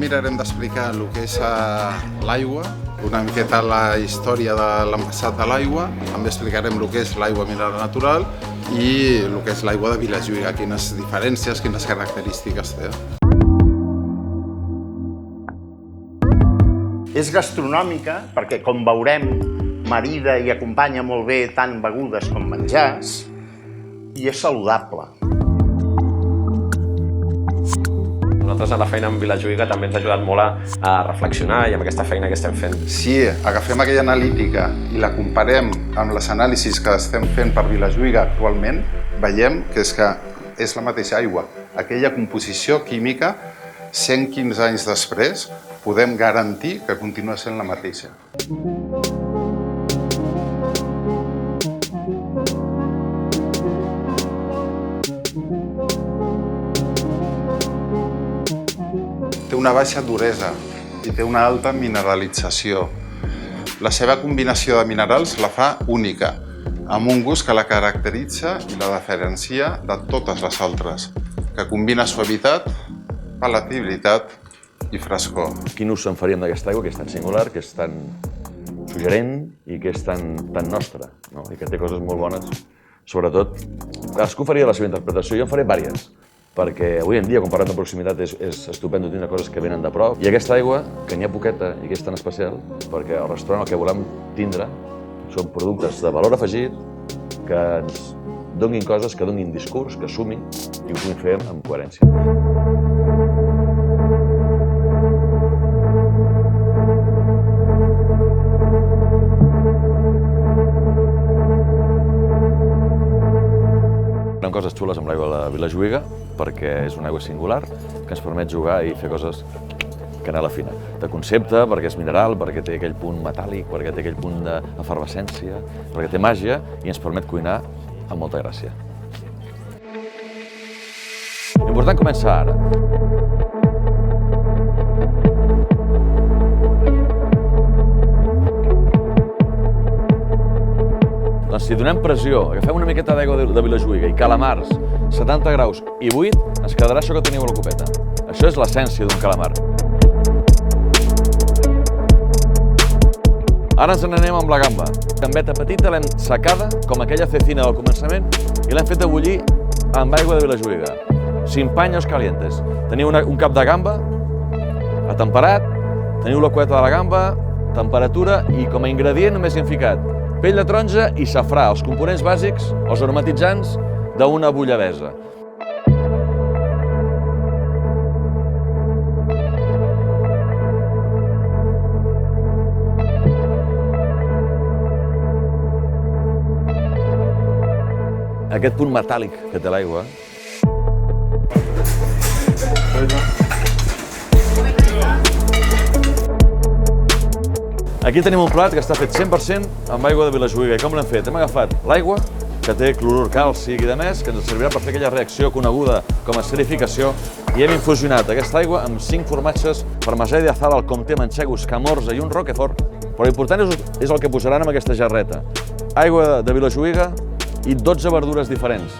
Mirarem d'explicar el que és l'aigua, una miqueta la història de l'envasat de l'aigua, també explicarem el que és l'aigua mineral natural i el que és l'aigua de Vilajuïga, quines diferències, quines característiques té. És gastronòmica perquè, com veurem, marida i acompanya molt bé tant begudes com menjars i és saludable. Nosaltres a la feina amb Vilajuïga també ens ha ajudat molt a reflexionar i amb aquesta feina que estem fent. Si agafem aquella analítica i la comparem amb les anàlisis que estem fent per Vilajuïga actualment, veiem que és la mateixa aigua. Aquella composició química, 115 anys després, podem garantir que continua sent la mateixa. Té una baixa duresa i té una alta mineralització. La seva combinació de minerals la fa única, amb un gust que la caracteritza i la diferencia de totes les altres, que combina suavitat, palatabilitat i frescor. Quin ús en faríem d'aquesta aigua, que és tan singular, que és tan suggerent i que és tan nostra, no? I que té coses molt bones. Sobretot, cadascú faria la seva interpretació, jo en faré diverses. Perquè avui en dia, quan parlem de proximitat, és estupendo tindre coses que venen de prop. I aquesta aigua, que n'hi ha poqueta i que és tan especial, perquè al restaurant el que volem tindre són productes de valor afegit que ens donin coses, que donin discurs, que sumin i ho puguin fer amb coherència. Hi ha coses xules amb l'aigua de la Vilajuïga perquè és una aigua singular que ens permet jugar i fer coses canela fina. De concepte, perquè és mineral, perquè té aquell punt metàl·lic, perquè té aquell punt d'efervescència, perquè té màgia i ens permet cuinar amb molta gràcia. L'important comença ara. Doncs si donem pressió, agafem una miqueta d'aigua de Vilajuïga i calamars, 70 graus i 8, ens quedarà això que teniu a la copeta. Això és l'essència d'un calamar. Ara ens n'anem amb la gamba. Gambeta petita l'hem secada, com aquella cecina del començament, i l'hem fet bullir amb aigua de Vilajuïga. Sin paños calientes. Teniu un cap de gamba, atemperat, teniu la cueta de la gamba, temperatura i com a ingredient només hi hem ficat pell de taronja i safrà, els components bàsics, els aromatitzants d'una bullabesa. Aquest punt metàl·lic que té l'aigua aquí tenim un plat que està fet 100% amb aigua de Vilajuïga. I com l'hem fet? Hem agafat l'aigua, que té clorur càlcic i de més, que ens servirà per fer aquella reacció coneguda com a esterificació, i hem infusionat aquesta aigua amb 5 formatges parmesà de Azala, el comté, manchegos, camorza i un roquefort. Però l'important és el que posaran en aquesta jarreta. Aigua de Vilajuïga i 12 verdures diferents.